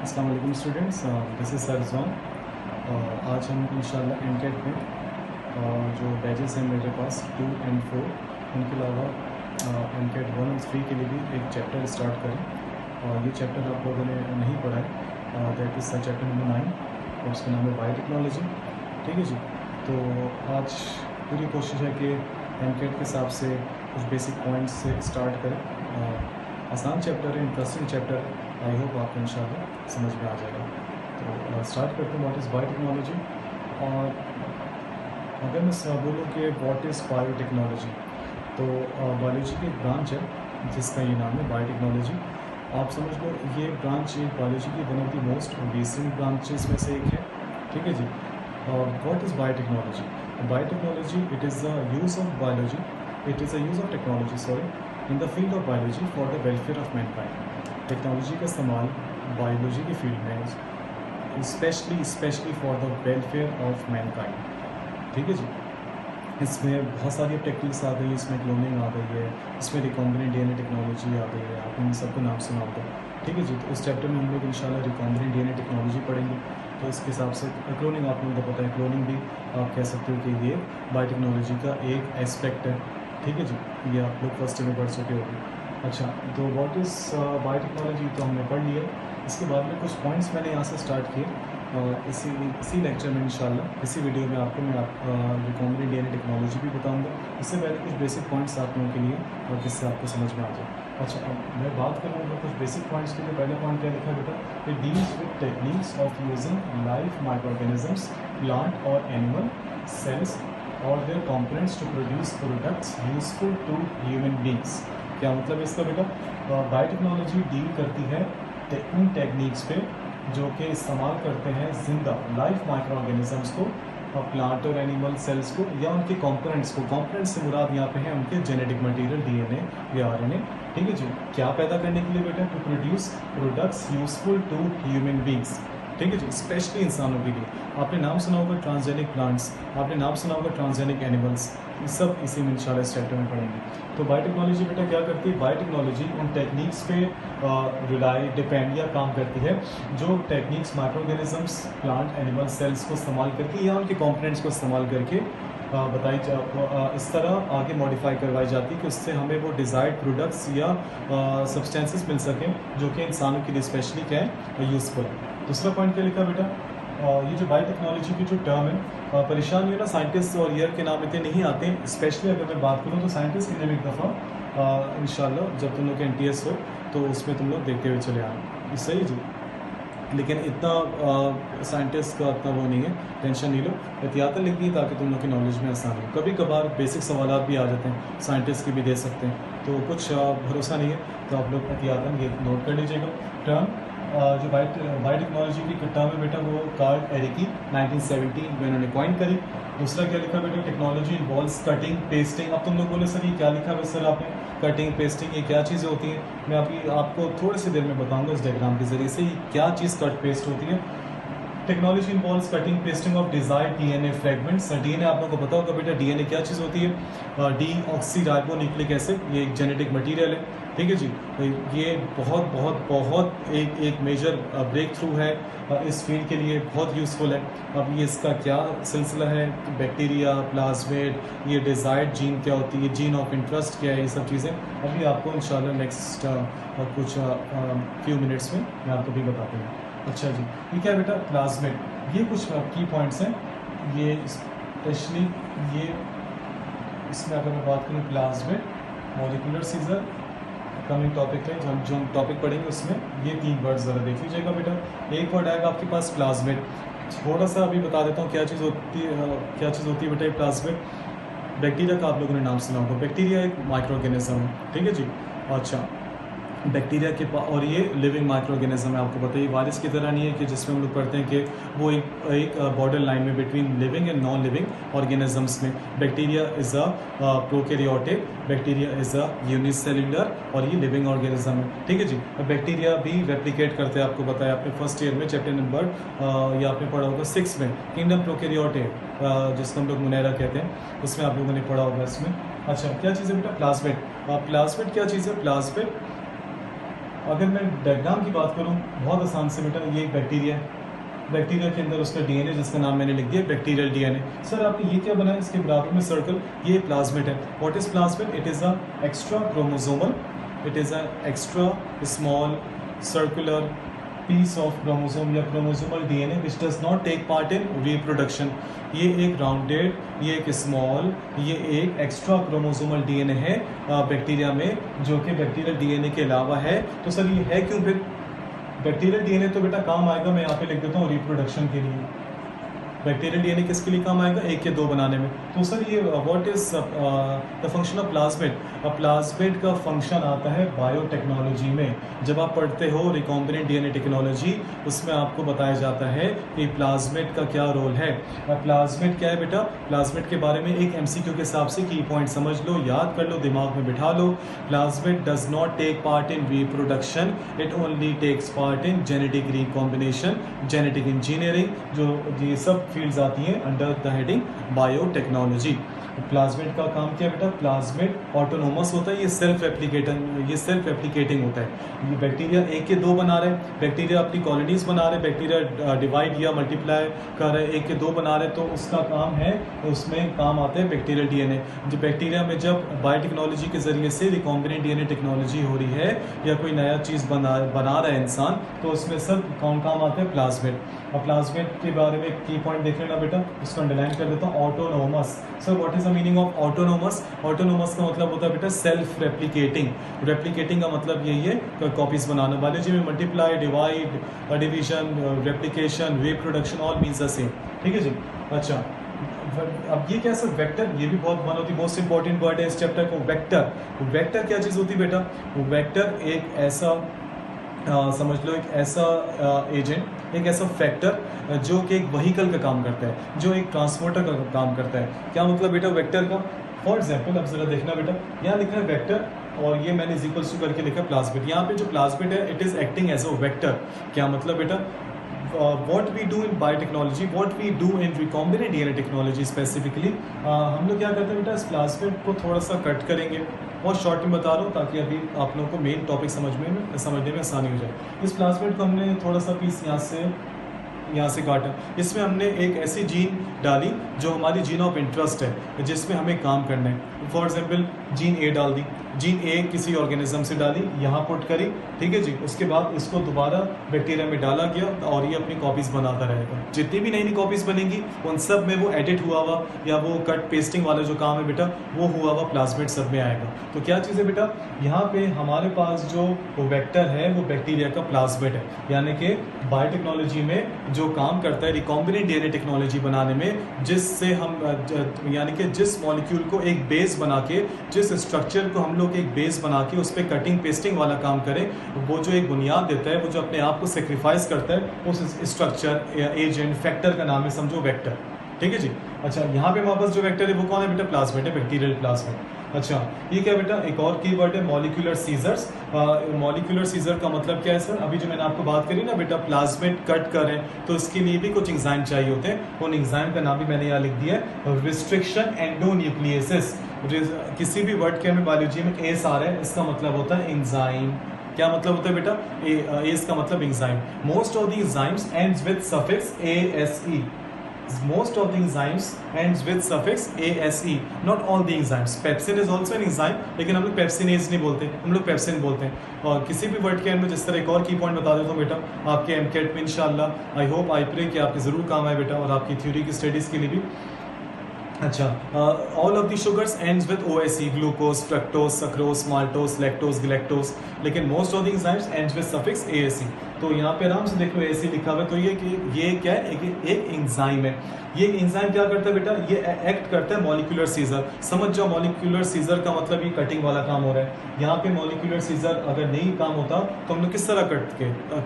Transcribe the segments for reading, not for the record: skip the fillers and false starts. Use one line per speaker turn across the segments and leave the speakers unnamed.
अस्सलाम वालेकुम students, this is sir Rizwan. आज हम इंशाल्लाह एमकेट में जो बैचेस हैं मेरे पास 2 and 4 उनके अलावा एमकेट 1 और 3 के लिए भी एक चैप्टर स्टार्ट करें। और ये चैप्टर आप लोगों ने नहीं पढ़ा है, दैट इज़ चैप्टर नंबर 9 और उसका नाम है बायोटेक्नोलॉजी। ठीक है जी। तो आज पूरी कोशिश है कि एमकेट के हिसाब से कुछ बेसिक पॉइंट्स से स्टार्ट करें। आसान चैप्टर है, इंटरेस्टिंग चैप्टर है, आई होप आपको इंशाल्लाह समझ में आ जाएगा। तो स्टार्ट करते हैं व्हाट इज़ बायोटेक्नोलॉजी। और अगर मैं बोलूँ कि व्हाट इज़ बायोटेक्नोलॉजी, तो बायोलॉजी की एक ब्रांच है जिसका ये नाम है बायोटेक्नोलॉजी। आप समझ लो ये ब्रांच एक बायोलॉजी की one of the most recent branches में से एक है। ठीक है जी। What is biotechnology? Biotechnology it is the use of biology, it is the use of technology in the field of biology for the welfare of mankind. Technology का इस्तेमाल biology की फील्ड में specially for the welfare of mankind. ठीक है जी। इसमें बहुत सारी techniques आ गई है, इसमें क्लोनिंग आ गई है, इसमें रिकॉम्बिनेंट डीएनए टेक्नोलॉजी आ गई है, आपने इन सबको नाम सुना होगा। ठीक है जी। तो इस चैप्टर में हम लोग इंशाल्लाह रिकॉम्बिनेंट डीएनए टेक्नोलॉजी पढ़ेंगे। तो इसके हिसाब से क्लोनिंग आप लोगों को पता है, क्लोनिंग भी आप कह सकते हो कि ये बायोटेक्नोलॉजी का एक एस्पेक्ट है। ठीक है जी। ये आप लोग फर्स्ट ईयर में पढ़ चुके होंगे। अच्छा, तो व्हाट इज़ बायोटेक्नोलॉजी तो हमने पढ़ लिया। इसके बाद में कुछ पॉइंट्स मैंने यहाँ से स्टार्ट किए। इसी लेक्चर में इंशाल्लाह इसी वीडियो में आपको मैं रिकॉम्बिनेंट डीएनए टेक्नोलॉजी भी बताऊंगा। इससे पहले कुछ बेसिक पॉइंट्स आप लोगों के लिए और जिससे आपको समझ में आ जाए। अच्छा, अब मैं बात करूँगा कुछ बेसिक पॉइंट्स के लिए। पहला पॉइंट क्या लिखा बेटा? It deals with techniques of using life microorganisms, plant और एनिमल सेल्स और their components to produce products useful to human beings. क्या मतलब है इसका बेटा? बायोटेक्नोलॉजी डील करती है उन टेक्निक्स पे जो कि इस्तेमाल करते हैं जिंदा लाइफ माइक्रो ऑर्गेनिजम्स को, प्लांट और एनिमल सेल्स को, या उनके कंपोनेंट्स को। कंपोनेंट्स से मुराद यहाँ पे है उनके जेनेटिक मटेरियल डीएनए या आरएनए। ठीक है जी। क्या पैदा करने के लिए बेटा? To produce products useful to human beings. ठीक है जी। स्पेशली इंसानों के लिए। आपने नाम सुना होगा ट्रांसजेनिक प्लांट्स, आपने नाम सुना होगा ट्रांसजेनिक एनिमल्स, ये सब इसी में इंशाल्लाह इस चैप्टर में पढ़ेंगे। तो बायोटेक्नोलॉजी बेटा क्या करती है? बायोटेक्नोलॉजी उन टेक्निक्स पे डिपेंड या काम करती है जो techniques microorganisms, plant, animal cells को इस्तेमाल करके या उनके कंपोनेंट्स को इस्तेमाल करके इस तरह आगे मॉडिफाई करवाई जाती है कि उससे हमें वो डिज़ायर्ड प्रोडक्ट्स या सब्सटेंसेस मिल सकें जो कि इंसानों के लिए स्पेशली क्या है, यूज़फुल है। दूसरा पॉइंट क्या लिखा बेटा? ये जो बायोटेक्नोलॉजी की जो टर्म है, परेशान ये ना साइंटिस्ट और ईयर के नाम इतने नहीं आते हैं। स्पेशली अगर मैं बात करूँ तो साइंटिस्ट के लिए एक दफ़ा इंशाल्लाह जब तुम लोग के NTS हो तो उसमें तुम लोग देखते हुए चले आए। सही जी। लेकिन इतना साइंटिस्ट का इतना वो नहीं है, टेंशन नहीं लो, एहतियातन लिख दी ताकि तुम लोग की नॉलेज में आसानी हो। कभी कभार बेसिक सवाल भी आ जाते हैं, साइंटिस्ट के भी दे सकते हैं, तो कुछ भरोसा नहीं है, तो आप लोग एहतियातन ये नोट कर लीजिएगा। टर्म जो बायोटेक्नोलॉजी की टर्म है बेटा, वो कार्ल एरिकी 1917 में उन्होंने कॉइन करी। दूसरा क्या लिखा बेटा? Technology involves cutting, pasting. अब तुम लोग बोले सर ये क्या लिखा है सर आपने? कटिंग, पेस्टिंग, ये क्या चीज़ें होती हैं? मैं आपको थोड़ी सी देर में बताऊंगा इस डायग्राम के जरिए से क्या चीज़ कट पेस्ट होती है। Technology involves cutting, pasting of desired DNA fragments. DNA आप लोगों को पता होगा बेटा, डीएनए क्या चीज़ होती है? डीऑक्सीराइबोन्यूक्लिक एसिड, ये एक जेनेटिक मटेरियल है। ठीक है जी। तो ये बहुत बहुत बहुत एक मेजर ब्रेक थ्रू है इस फील्ड के लिए, बहुत यूज़फुल है। अब ये इसका क्या सिलसिला है? बैक्टीरिया, प्लाज्मिड, ये डिज़ायर्ड जीन क्या होती है, जीन ऑफ इंटरेस्ट क्या है, ये सब चीज़ें अभी आपको इंशाल्लाह नेक्स्ट कुछ फ्यू मिनट्स में मैं आपको भी बताता हूँ। अच्छा जी। ये क्या बेटा? प्लाज्मिड। ये कुछ की पॉइंट्स हैं, ये स्पेशली ये इसमें अगर मैं बात करूँ plasmid, molecular scissor coming topic है, जो हम टॉपिक पढ़ेंगे उसमें ये 3 वर्ड ज़रा देख लीजिएगा बेटा। एक वर्ड आएगा आपके पास प्लाज्मिड। थोड़ा सा अभी बता देता हूँ क्या चीज़ होती है बेटा ये प्लाज्मिड। बैक्टीरिया का आप लोगों ने नाम सुना होगा। बैक्टीरिया एक माइक्रो ऑर्गेनिज्म है। ठीक है जी। अच्छा, बैक्टीरिया के और ये लिविंग माइक्रो ऑर्गेनिज्म है। आपको पता है वायरस की तरह नहीं है कि जिसमें हम लोग पढ़ते हैं कि वो एक बॉर्डर लाइन में between living and non living organisms में। Bacteria is a prokaryotic, bacteria is a unicellular, और ये लिविंग ऑर्गेनिज्म है। ठीक है जी। बैक्टीरिया भी रेप्लिकेट करते हैं, आपको बताया आपने फर्स्ट ईयर में चैप्टर नंबर या आपने पढ़ा होगा 6 में, किंगडम प्रोकैरियोटिक, जिसको हम लोग मुनैरा कहते हैं, उसमें आप लोगों ने पढ़ा होगा इसमें। अच्छा, क्या चीज़ है बेटा? प्लाज्मिड। प्लाज्मिड क्या चीज़ है? प्लाज्मिड अगर मैं डायग्राम की बात करूँ बहुत आसान से बेटा, ये एक बैक्टीरिया है, बैक्टीरिया के अंदर उसका डीएनए जिसका नाम मैंने लिख दिया बैक्टीरियल डीएनए। सर आपने ये क्या बनाया इसके बराबर में सर्कल, ये प्लाज्मिड है। What is plasmid? It is a extra chromosomal, it is a extra small circular piece of chromosome या chromosomal DNA which does not take part in reproduction. ये एक राउंडेड, ये एक स्मॉल, ये एक एक्स्ट्रा क्रोमोसोमल डीएनए है bacteria में, जो कि बैक्टीरियल डीएनए के अलावा है। तो सर ये है क्यों फिर? बैक्टीरियल डीएनए तो बेटा काम आएगा, मैं यहाँ पे लिख देता हूँ रिप्रोडक्शन के लिए। बैक्टीरियल डीएनए किसके लिए काम आएगा? एक या दो बनाने में। तो सर ये what is the function of plasmid? Plasmid का फंक्शन आता है बायोटेक्नोलॉजी में। जब आप पढ़ते हो रिकॉम्बिनेंट डीएनए टेक्नोलॉजी, उसमें आपको बताया जाता है कि प्लाज्मिड का क्या रोल है। प्लाज्मिड क्या है बेटा? प्लाज्मिड के बारे में एक एमसीक्यू के हिसाब से की पॉइंट समझ लो, याद कर लो, दिमाग में बिठा लो। Plasmid does not take part in reproduction, it only takes part in genetic recombination, genetic engineering, जो ये सब फील्ड्स आती हैं under the heading biotechnology. Plasmid का काम क्या है बेटा? प्लाज्मिड ऑटोनोमस होता है, ये सेल्फ रेप्लिकेटिंग होता है। ये बैक्टीरिया एक के दो बना रहे, बैक्टीरिया अपनी कॉलोनीज बना रहे, बैक्टीरिया डिवाइड या मल्टीप्लाई कर रहे, एक के दो बना रहे, तो उसका काम है, उसमें काम आता है बैक्टीरियल डीएनए। जो बैक्टीरिया में जब बायोटेक्नोलॉजी के जरिए से रिकॉम्बिनेंट डीएनए टेक्नोलॉजी हो रही है या कोई नया चीज़ बना रहा है इंसान, तो उसमें सब कौन काम आता है? प्लाज्मिड। अब प्लाज्मिड के बारे में की पॉइंट देख लेना बेटा, इसको अंडरलाइन कर देता हूँ। Autonomous. Sir what is the meaning of autonomous? Autonomous का मतलब होता है बेटा सेल्फ रेप्लिकेटिंग। रेप्लिकेटिंग का मतलब यही है कॉपीज बनाना। बायोलॉजी में multiply, divide, division, replication, reproduction all means the same. ठीक है जी। अच्छा, अब ये क्या सर? वेक्टर, ये भी बहुत one of the most important word है इस चैप्टर को, वेक्टर। वेक्टर क्या चीज़ होती है बेटा? वेक्टर एक ऐसा समझ लो, एक ऐसा एजेंट, एक ऐसा फैक्टर जो कि एक व्हीकल का काम करता है, जो एक ट्रांसपोर्टर का काम करता है। क्या मतलब बेटा वेक्टर का? फॉर एग्जाम्पल अब जरा देखना बेटा, यहाँ लिखा है वेक्टर और ये मैंने इज इक्वल्स टू करके लिखा प्लाज्मिड। यहाँ पे जो प्लाज्मिड है it is acting as a vector. क्या मतलब बेटा? what we do in biotechnology, what we do in recombinant DNA technology specifically, हम लोग क्या करते हैं बेटा? इस प्लाज्मिड को थोड़ा सा कट करेंगे, बहुत शॉर्ट में बता रहा हूँ ताकि अभी आप लोगों को मेन टॉपिक समझने में आसानी हो जाए। इस प्लाज्मिड को हमने थोड़ा सा पीस यहाँ से काटा, इसमें हमने एक ऐसी जीन डाली जो हमारी जीन ऑफ इंटरेस्ट है, जिसमें हमें काम करना है। फॉर एग्जाम्पल जीन ए डाल दी, जीन ए किसी ऑर्गेनिज्म से डाली, यहाँ पुट करी, ठीक है जी। उसके बाद इसको दोबारा बैक्टीरिया में डाला गया और ये अपनी कॉपीज बनाता रहेगा। जितनी भी नई नई कॉपीज बनेंगी उन सब में वो एडिट हुआ हुआ या वो कट पेस्टिंग वाला जो काम है बेटा, वो हुआ हुआ प्लाज्मिड सब में आएगा। तो क्या चीज़ है बेटा? यहाँ पे हमारे पास जो वेक्टर है वो बैक्टीरिया का प्लाज्मिड है, यानी कि बायोटेक्नोलॉजी में जो काम करता है रिकॉम्बिनेंट डीएनए टेक्नोलॉजी बनाने में, जिससे हम यानी कि जिस मॉलिक्यूल को एक बेस बना के, जिस स्ट्रक्चर को हम लोग एक बेस बना के उस पर कटिंग पेस्टिंग वाला काम करें, वो जो एक बुनियाद देता है, वो जो अपने आप को सेक्रीफाइस करता है, उस स्ट्रक्चर एजेंट फैक्टर का नाम है समझो वेक्टर। ठीक है जी। अच्छा, यहाँ पे हमारे पास जो वेक्टर है वो कौन है बेटा? प्लाज्मिड है, बैक्टीरियल प्लाज्मिड। अच्छा, ये क्या बेटा? एक और कीवर्ड है मॉलिक्यूलर सीजर्स। मॉलिक्यूलर सीजर का मतलब क्या है सर? अभी जो मैंने आपको बात करी ना बेटा, प्लाज्मिड कट करें तो इसके लिए भी कुछ एंजाइम चाहिए होते हैं। उन एंजाइम का नाम भी मैंने यहाँ लिख दिया है, रिस्ट्रिक्शन एंडोन्यूक्लियसिस। किसी भी वर्ड के हमें बायोलॉजी में एस आ रहा है, इसका मतलब होता है एंजाइम। क्या मतलब होता है बेटा? एस का मतलब enzyme. Most of the enzymes ends with suffix ASE। Most of the enzymes ends with suffix ASE. Not all the enzymes. Pepsin is also an enzyme, लेकिन हम लोग पेप्सिनेज नहीं बोलते, हम लोग पेप्सिन बोलते हैं। और किसी भी वर्ड के एंड में जिस तरह एक और की पॉइंट बता देता हूँ बेटा, आपके एमकेट में इंशाल्लाह, आई होप आई प्रे कि आपके ज़रूर काम आए बेटा, और आपकी थ्योरी की स्टडीज़ के लिए भी। अच्छा, all of the sugars ends with OSE, glucose, fructose, sucrose, maltose, lactose, galactose, लेकिन most of the enzymes ends with suffix ASE। तो यहाँ पे आराम से देखो ASE लिखा हुआ है, तो ये क्या है? एक एंजाइम है। ये एंजाइम क्या करता है बेटा? ये एक्ट करता है मॉलिक्यूलर सीजर। समझ जाओ, मॉलिक्यूलर सीजर का मतलब ये कटिंग वाला काम हो रहा है। यहाँ पे मॉलिक्यूलर सीजर अगर नहीं काम होता तो हम लोग किस तरह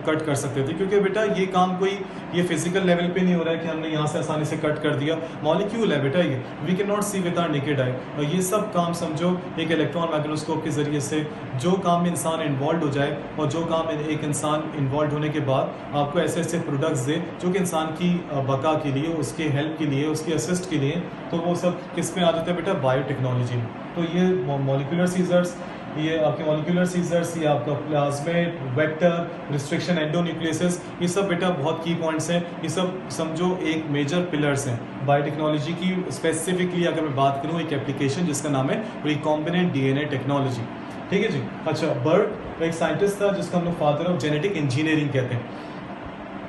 कट कर सकते थे? क्योंकि बेटा ये काम कोई ये फिजिकल लेवल पे नहीं हो रहा है कि हमने यहाँ से आसानी से कट कर दिया। मॉलिक्यूल है बेटा, ये we can not see with our naked eye. और ये सब काम समझो एक इलेक्ट्रॉन माइक्रोस्कोप के जरिए से, जो काम में इंसान इन्वॉल्व हो जाए और जो काम में एक इंसान इन्वॉल्व होने के बाद आपको ऐसे ऐसे प्रोडक्ट्स दे जो कि इंसान की बका के लिए, उसके हेल्प के लिए, उसकी असिस्ट के लिए, तो वो सब किस में आ जाता है बेटा? बायोटेक्नोलॉजी में। तो ये मॉलिक्यूलर सीजर्स, ये आपके मॉलिक्यूलर सीजर्स, ये आपका प्लाज्मेट, वेक्टर, रिस्ट्रिक्शन एंडोन्यूक्लियसेस, ये सब बेटा बहुत की पॉइंट्स हैं। ये सब समझो एक मेजर पिलर्स हैं बायोटेक्नोलॉजी की। स्पेसिफिकली अगर मैं बात करूँ एक एप्लीकेशन जिसका नाम है रिकॉम्बिनेंट डीएनए टेक्नोलॉजी, ठीक है जी। अच्छा, बर्ड एक साइंटिस्ट था जिसको हम लोग फादर ऑफ जेनेटिक इंजीनियरिंग कहते हैं।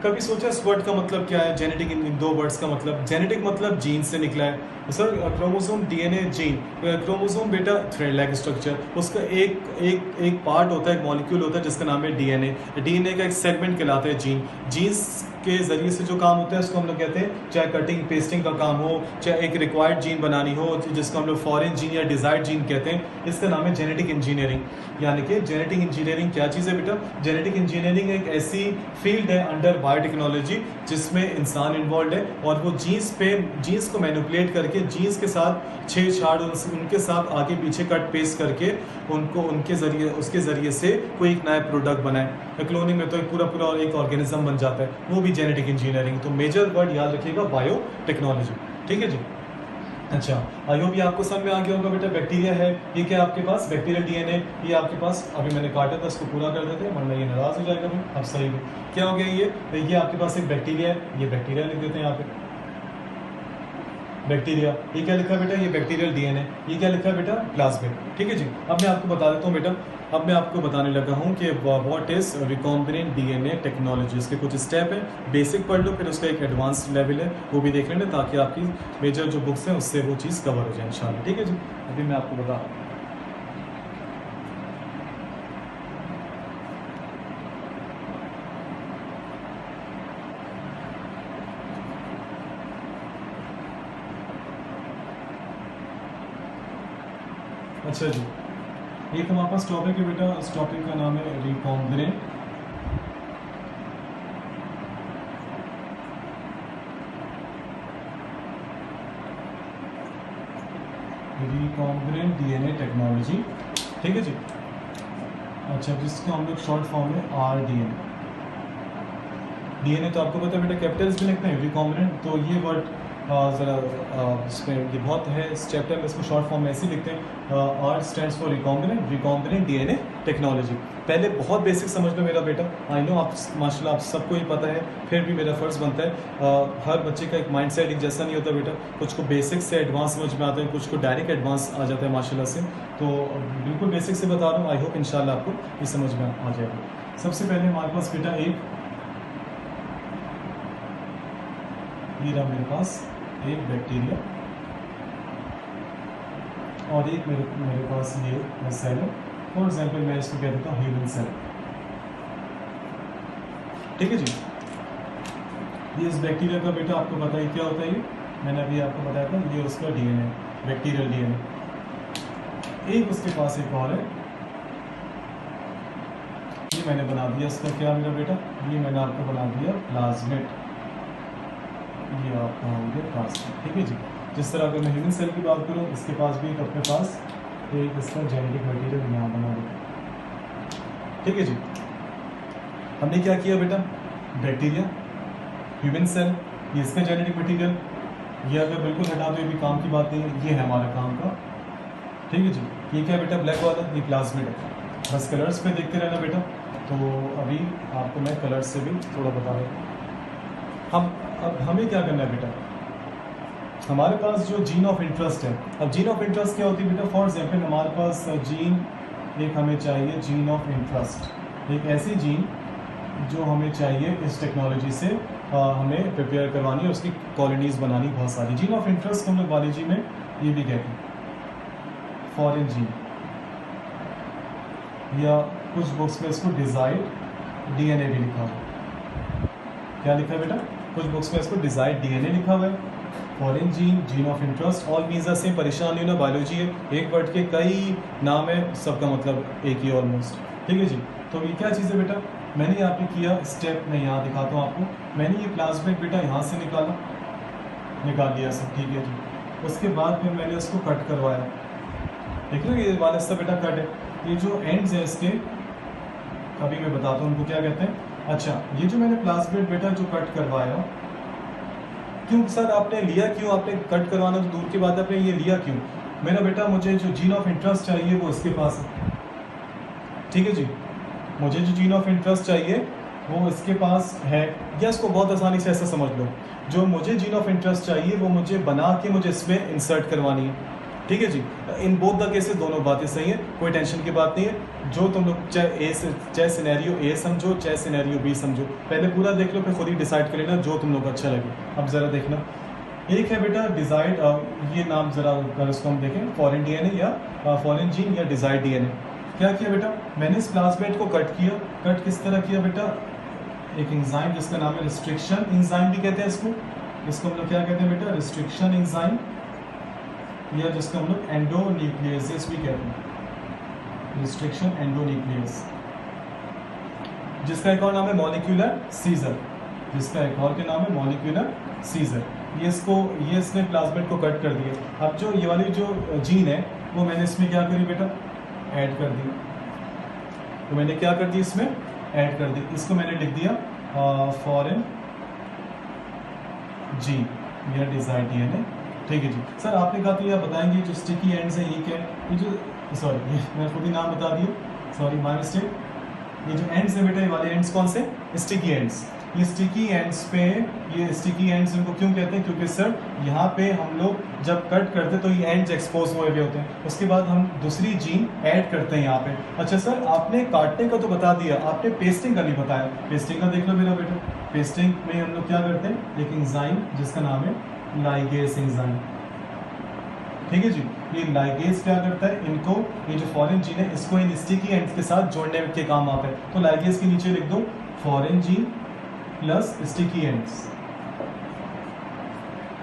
कभी सोचा इस वर्ड का मतलब क्या है? जेनेटिक, इन दो वर्ड्स का मतलब, जेनेटिक मतलब जीन से निकला है sir. Chromosome, DNA, gene. Chromosome बेटा थ्रेड लाइक स्ट्रक्चर, उसका एक पार्ट होता है, एक मॉलिक्यूल होता है जिसका नाम है डीएनए। डीएनए का एक सेगमेंट कहलाता है जीन। जीन्स के जरिए से जो काम होता है उसको हम लोग कहते हैं, चाहे कटिंग पेस्टिंग का काम हो, चाहे एक रिक्वायर्ड जीन बनानी हो जिसको हम लोग फॉरेन जीन या डिजायर्ड जीन कहते हैं, इसका नाम है जेनेटिक इंजीनियरिंग। यानी कि जेनेटिक इंजीनियरिंग क्या चीज़ है बेटा? जेनेटिक इंजीनियरिंग एक ऐसी फील्ड है अंडर बायोटेक्नोलॉजी जिसमें इंसान इन्वॉल्व है, और वो जीन्स को मैनिपुलेट करके जीन्स के साथ छेड़छाड़, उनके साथ आगे पीछे कट पेस्ट करके उनको उसके जरिए से कोई एक नया प्रोडक्ट बनाए। क्लोनिंग में तो एक पूरा एक ऑर्गेनिज्म बन जाता है, वो भी जेनेटिक इंजीनियरिंग। तो मेजर वर्ड याद रखिएगा बायोटेक्नोलॉजी, ठीक है जी। अच्छा, आई होप ये आपको समझ में आ गया होगा बेटा। बैक्टीरिया है, ये क्या आपके पास बैक्टीरियल डीएनए, ये आपके पास अभी मैंने काटा था, इसको पूरा कर देते हैं वरना ये नाराज हो जाएगा भाई। अब सही है, क्या हो गया ये आपके पास एक बैक्टीरिया है, ये बैक्टीरिया लिख देते हैं यहाँ पे बैक्टीरिया। ये क्या लिखा है बेटा? ये बैक्टीरियल डीएनए। ये क्या लिखा है बेटा? प्लाज्मिड, ठीक है जी। अब मैं आपको बता देता हूँ बेटा, अब मैं आपको बताने लगा हूँ कि what is recombinant DNA technology. इसके कुछ स्टेप है, बेसिक पढ़ लो, फिर उसका एक एडवांस लेवल है वो भी देख लेना, ताकि आपकी मेजर जो बुक्स हैं उससे वो चीज़ कवर हो जाए इंशाल्लाह, ठीक है जी। अभी मैं आपको बता रहा हूँ। अच्छा जी, एक हमारे पास टॉपिक है बेटा, इस टॉपिक का नाम है रिकॉम्बिनेंट डीएनए टेक्नोलॉजी, ठीक है जी। अच्छा, जिसको हम लोग शॉर्ट फॉर्म में RDN। डीएनए तो आपको पता है बेटा कैपिटल्स में लिखते हैं, रिकॉम्बिनेंट तो ये वर्ड ज़रा इसमें ये बहुत है, इस चैप्टर में इसको शॉर्ट फॉर्म में ऐसे ही लिखते हैं, R stands for recombinant DNA technology. पहले बहुत बेसिक समझ लो मेरा बेटा, आई नो आप माशाल्लाह आप सबको ही पता है, फिर भी मेरा फ़र्ज़ बनता है, हर बच्चे का एक माइंड सेट एक जैसा नहीं होता बेटा। कुछ को बेसिक से एडवांस समझ में आता है, कुछ को डायरेक्ट एडवांस आ जाता है माशाल्लाह से। तो बिल्कुल बेसिक से बता रहा हूँ, आई होप इंशाल्लाह आपको ये समझ में आ जाएगा। सबसे पहले हमारे पास बेटा ये रहा मेरे पास एक बैक्टीरिया, और एक मेरे पास ये सेल है। फॉर एग्जाम्पल मैं इसको कह देता हूँ ह्यूमन सेल, ठीक है जी। ये इस बैक्टीरिया का बेटा आपको पता है क्या होता है, ये मैंने अभी आपको बताया था, ये उसका डीएनए, बैक्टीरियल डीएनए। एक उसके पास एक और है, ये मैंने बना दिया इसका क्या मेरा बेटा, ये मैंने आपको बना दिया प्लाज्मिड, ये आपका हो गया प्लाज्मिड, ठीक है जी। जिस तरह अगर मैं ह्यूमन सेल की बात करूँ, इसके पास भी अपने पास एक इसका जेनेटिक मटेरियल यहाँ बना दिया, ठीक है जी। हमने क्या किया बेटा, बैक्टीरिया, ह्यूमन सेल, ये इसका जेनेटिक मटेरियल, ये अगर बिल्कुल हटा दो ये भी काम की बात नहीं है, ये है हमारा काम का, ठीक है जी। ये क्या है बेटा, ब्लैक वाला, ये प्लाज्मिड है। बस कलर्स पे देखते रहना बेटा। तो अभी आपको मैं कलर्स से भी थोड़ा बता रहा हूँ। अब हमें क्या करना है बेटा, हमारे पास जो जीन ऑफ इंटरेस्ट है, अब जीन ऑफ इंटरेस्ट क्या होती है बेटा, फॉर एग्जाम्पल हमारे पास जीन एक हमें चाहिए, जीन ऑफ इंटरेस्ट, एक ऐसी जीन जो हमें चाहिए इस टेक्नोलॉजी से हमें प्रिपेयर करवानी है, उसकी कॉलोनीज बनानी बहुत सारी। जीन ऑफ इंटरेस्ट हम लोग बायोलॉजी में ये भी कहते हैं फॉरेन जीन, या कुछ बुक्स में इसको डिजायर्ड डीएनए भी लिखा हुआ है। क्या लिखा है बेटा, कुछ बुक्स में इसको डिजायर्ड डीएनए लिखा हुआ है। Foreign gene, gene of interest, all means the same. परेशान नहीं होना, बायोलॉजी है, एक वर्ड के कई नाम है, सबका मतलब एक ही ऑलमोस्ट, ठीक है जी। तो ये क्या चीज़ है बेटा, मैंने यहाँ पे किया स्टेप, मैं यहाँ दिखाता हूँ आपको। मैंने ये प्लाज्मिड बेटा यहाँ से निकाल लिया सब, ठीक है जी। उसके बाद फिर मैंने उसको कट करवाया, देख लो ये वाला हिस्सा बेटा कट है, ये जो एंड्स है इसके, अभी मैं बताता हूँ उनको क्या कहते हैं। अच्छा, ये जो मैंने प्लाज्मिड बेटा जो कट करवाया, क्यों सर आपने लिया क्यों, आपने कट करवाना तो दूर की बात है, आपने ये लिया क्यों? मेरा बेटा मुझे जो जीन ऑफ इंटरेस्ट चाहिए वो इसके पास है, ठीक है जी। मुझे जो जीन ऑफ इंटरेस्ट चाहिए वो इसके पास है, या इसको बहुत आसानी से ऐसा समझ लो, जो मुझे जीन ऑफ इंटरेस्ट चाहिए वो मुझे बना के मुझे इसमें इंसर्ट करवानी है। ठीक है जी। इन बोथ द केसेस दोनों बातें सही है, कोई टेंशन की बात नहीं है। जो तुम लोग चाहे सिनेरियो ए समझो चाहे सिनेरियो बी समझो, पहले पूरा देख लो फिर खुद ही डिसाइड कर लेना जो तुम लोग को अच्छा लगे। अब ज़रा देखना, एक है बेटा डिजाइड, ये नाम ज़रा अगर इसको हम देखें, फॉरेन डीएनए या फॉरेन जीन या डिजाइड डीएनए। क्या किया बेटा, मैंने इस प्लाज्मेट को कट किया। कट किस तरह किया बेटा, एक एंजाइम जिसका नाम है रिस्ट्रिक्शन एंजाइम भी कहते हैं इसको हम लोग क्या कहते हैं बेटा, रिस्ट्रिक्शन एंजाइम, या जिसको हम लोग एंडोन्यूक्लियस भी कहते हैं, रिस्ट्रिक्शन एंडोन्यूक्लियस, जिसका एक और नाम है मॉलिक्यूलर सीजर, जिसका एक और के नाम है मॉलिक्यूलर सीजर। ये इसने प्लाज्मेट को कट कर दिया। अब जो ये वाली जो जीन है वो मैंने इसमें क्या करी बेटा, ऐड कर दी। तो मैंने क्या कर दी, इसमें ऐड कर दी। इसको मैंने लिख दिया फॉरेन जीन या डिजाइड डीएनए। ठीक है जी। सर आपने कहा तो आप बताएंगे जो स्टिकी एंड्स है ये क्या है, ये जो सॉरी मैं खुद ही नाम बता दिया, सॉरी माय मिस्टेक। ये जो एंड्स है बेटा, ये वाले एंड्स कौन से, स्टिकी एंड्स। ये स्टिकी एंड्स पे, ये स्टिकी एंड्स इनको क्यों कहते हैं, क्योंकि सर यहाँ पे हम लोग जब कट करते हैं तो ये एंड्स एक्सपोज हुए हुए होते हैं, उसके बाद हम दूसरी जीन ऐड करते हैं यहाँ पे। अच्छा सर आपने काटने का तो बता दिया, आपने पेस्टिंग का नहीं बताया। पेस्टिंग का देख लो मेरा बेटा, पेस्टिंग में हम लोग क्या करते हैं, एक एंजाइम जिसका नाम है लाइगेज एंजाइम। ठीक है जी। ये लाइगेज क्या करता है, इनको ये जो फॉरेन जीन है इसको इन स्टिकी एंड्स के साथ जोड़ने के काम आता है। तो लाइगेज के नीचे लिख दो foreign gene plus sticky ends,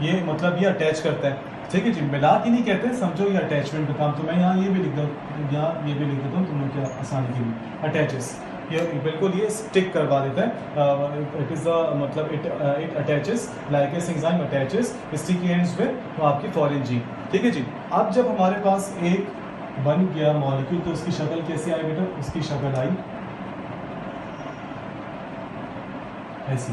ये मतलब ये अटैच करता है। ठीक है जी, मिला के नहीं कहते, समझो ये अटैचमेंट का काम। तो मैं यहाँ ये भी लिख दूँ, यहाँ ये भी लिख देता हूँ तुम लोग क्या आसानी के लिए, अटैचेस। ये बिल्कुल ये स्टिक करवा देता है। इट इज़ मतलब it attaches, ligase enzyme attaches sticky ends with तो आपकी फॉरेन जीन। ठीक है जी। अब जब हमारे पास एक बन गया मॉलिक्यूल तो उसकी शक्ल कैसे आई बेटा, उसकी शक्ल आई ऐसी।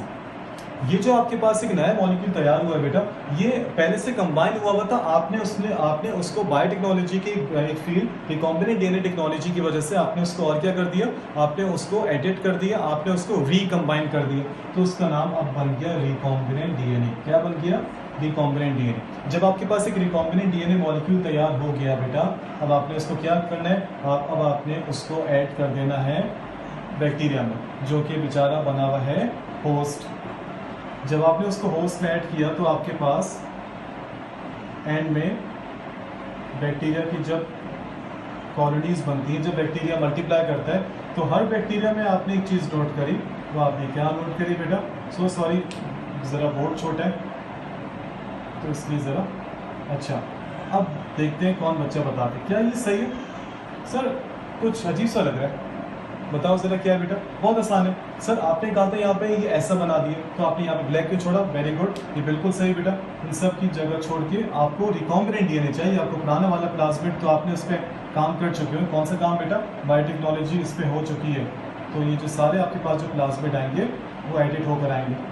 ये जो आपके पास एक नया मॉलिक्यूल तैयार हुआ है बेटा, ये पहले से कंबाइन हुआ था। आपने उसको बायोटेक्नोलॉजी की एक फील्ड रिकॉम्बिनेंट डीएनए टेक्नोलॉजी की वजह से आपने उसको और क्या कर दिया, आपने उसको एडिट कर दिया, आपने उसको रिकम्बाइन कर दिया। तो उसका नाम अब बन गया रिकॉम्बिनेंट डीएनए। क्या बन गया, रिकॉम्बिनेंट डीएनए। जब आपके पास एक रिकॉम्बिनेंट डीएनए मॉलिक्यूल तैयार हो गया बेटा, अब आपने उसको क्या करना है, अब आपने उसको ऐड कर देना है बैक्टीरिया में, जो कि बेचारा बना हुआ है होस्ट। जब आपने उसको होस्ट में ऐड किया तो आपके पास एंड में बैक्टीरिया की जब कॉलोनीज बनती हैं, जब बैक्टीरिया मल्टीप्लाई करता है, तो हर बैक्टीरिया में आपने एक चीज़ नोट करी। वो आपने क्या नोट करी बेटा, सो सॉरी ज़रा बोर्ड छोटा है तो इसलिए ज़रा, अच्छा अब देखते हैं कौन बच्चा बताते। क्या ये सही है सर, कुछ अजीब सा लग रहा है, बताओ जरा क्या है बेटा। बहुत आसान है सर, आपने कहा था यहाँ पे ये ऐसा बना दिए तो आपने यहाँ पे ब्लैक क्यों छोड़ा, वेरी गुड, ये बिल्कुल सही बेटा। इन सब की जगह छोड़ के आपको रिकॉम्बिनेंट डीएनए चाहिए, आपको पुराना वाला प्लाज्मिड तो आपने उस पर काम कर चुके हो। कौन सा काम बेटा, बायोटेक्नोलॉजी इस पर हो चुकी है। तो ये जो सारे आपके पास जो प्लाज्मिड आएंगे वो एडिट होकर आएंगे।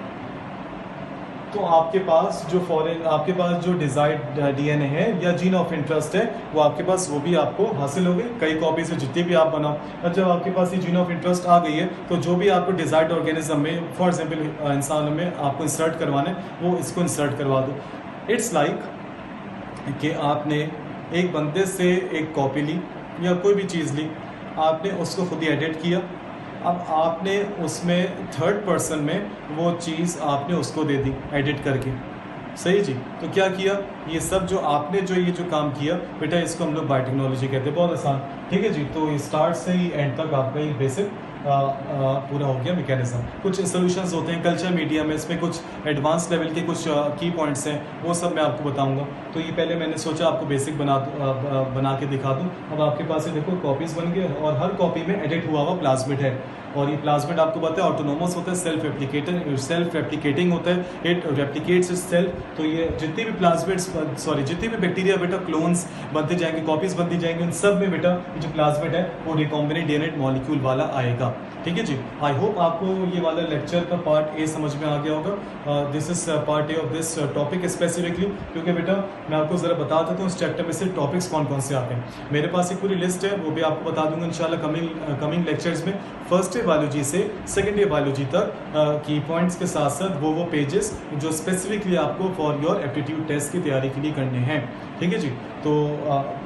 तो आपके पास जो डिजाइड डीएनए है या जीन ऑफ इंटरेस्ट है वो आपके पास, वो भी आपको हासिल हो गई कई कॉपी से, जितनी भी आप बनाओ। और जब आपके पास ये जीन ऑफ इंटरेस्ट आ गई है तो जो भी आपको डिजाइड ऑर्गेनिज्म में, फॉर एग्जांपल इंसान में आपको इंसर्ट करवाना है, वो इसको इंसर्ट करवा दो। इट्स लाइक कि आपने एक बंदे से एक कॉपी ली या कोई भी चीज़ ली, आपने उसको खुद ही एडिट किया, अब आपने उसमें थर्ड पर्सन में वो चीज़ आपने उसको दे दी एडिट करके। सही जी। तो क्या किया, ये सब जो आपने ये जो काम किया बेटा, इसको हम लोग बायोटेक्नोलॉजी कहते हैं। बहुत आसान। ठीक है जी। तो ये स्टार्ट से ही एंड तक आपका ये बेसिक पूरा हो गया मैकेनिज्म। कुछ सॉल्यूशंस होते हैं कल्चर मीडिया में, इसमें कुछ एडवांस लेवल के कुछ की पॉइंट्स हैं, वो सब मैं आपको बताऊंगा। तो ये पहले मैंने सोचा आपको बेसिक बना के दिखा दूं। अब आपके पास ये देखो कॉपीज़ बन गए और हर कॉपी में एडिट हुआ हुआ प्लाज्मिड है। और ये प्लाज्मिड आपको पता है ऑटोनोमस होता है, सेल्फ रेप्लिकेटिंग होता है, इट रेप्लिकेट्स इटसेल्फ। तो ये जितनी भी जितनी भी बैक्टीरिया बेटा क्लोन्स बनते जाएंगे, कॉपीज़ बनती जाएंगी, उन सब में बेटा ये जो प्लाज्मिड है वो रिकॉम्बिनेंट डीएनए मॉलिक्यूल वाला आएगा। ठीक है जी। आई होप आपको ये वाला लेक्चर का पार्ट ए समझ में आ गया होगा। This is part A of this topic specifically, क्योंकि बेटा मैं आपको ज़रा बता देता हूँ इस चैप्टर में से टॉपिक्स कौन कौन से आते हैं। मेरे पास एक पूरी लिस्ट है, वो भी आपको बता दूंगा इंशाल्लाह कमिंग लेक्चर्स में। फर्स्ट ईयर बायोलॉजी से सेकेंड ईयर बायोलॉजी तक की पॉइंट्स के साथ साथ वो पेजेस जो स्पेसिफिकली आपको फॉर योर एप्टीट्यूड टेस्ट की तैयारी के लिए करने हैं। ठीक है जी। तो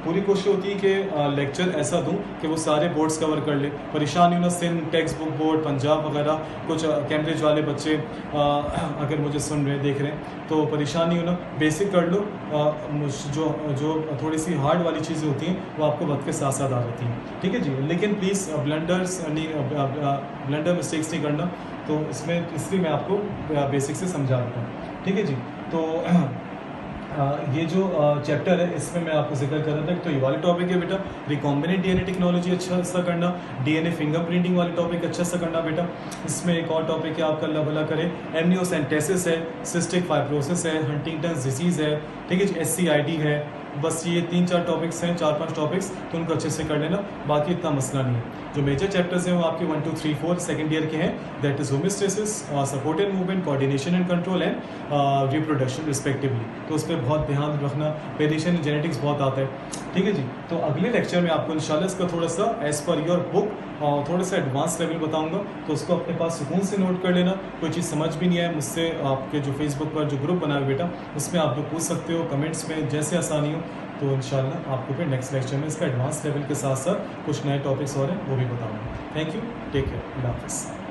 पूरी कोशिश होती है कि लेक्चर ऐसा दूं कि वो सारे बोर्ड्स कवर कर ले। परेशानी ना Sindh text book board Punjab वगैरह कुछ कैम्ब्रिज वाले बच्चे अगर मुझे सुन रहे देख रहे हैं तो परेशानी हो ना, बेसिक कर लो। जो थोड़ी सी हार्ड वाली चीज़ें होती हैं वो आपको वक्त के साथ साथ आ जाती हैं। ठीक है जी। लेकिन प्लीज़ ब्लंडर मिस्टेक्स नहीं करना, तो इसलिए मैं आपको बेसिक से समझा रहा हूँ। ठीक है जी। तो ये जो चैप्टर है इसमें मैं आपको जिक्र कर रहा था, तो ये वाले टॉपिक है बेटा रिकॉम्बिनेंट डीएनए टेक्नोलॉजी अच्छा सा करना, डीएनए फिंगरप्रिंटिंग वाले टॉपिक अच्छा सा करना बेटा। इसमें एक और टॉपिक है आपका अल्लाह भला करे एमनियोसेंटेसिस है, सिस्टिक फाइब्रोसिस है, हंटिंगटन डिजीज़ है, ठीक है, SCID है। बस ये 3-4 टॉपिक्स हैं, 4-5 टॉपिक्स, तो उनको अच्छे से कर लेना, बाकी इतना मसला नहीं है। जो मेजर चैप्टर्स हैं वो आपके 1, 2, 3, 4 सेकेंड ईयर के हैं, that is homeostasis, supported movement, coordination and control and reproduction respectively. तो उस पर बहुत ध्यान रखना, वेरिएशन जेनेटिक्स बहुत आता है। ठीक है जी। तो अगले लेक्चर में आपको इंशाल्लाह इसका थोड़ा सा एज पर योर बुक और थोड़ा सा एडवांस लेवल बताऊंगा, तो उसको अपने पास सुकून से नोट कर लेना। कोई चीज़ समझ भी नहीं आए मुझसे आपके जो फेसबुक पर जो ग्रुप बना है बेटा, उसमें आप लोग पूछ सकते हो कमेंट्स में, जैसे आसानी हो। तो इंशाल्लाह आपको फिर नेक्स्ट लेक्चर में इसका एडवांस लेवल के साथ साथ कुछ नए टॉपिक्स और हैं वो भी बताऊंगा। थैंक यू, टेक केयर, अल्लाह हाफिज़।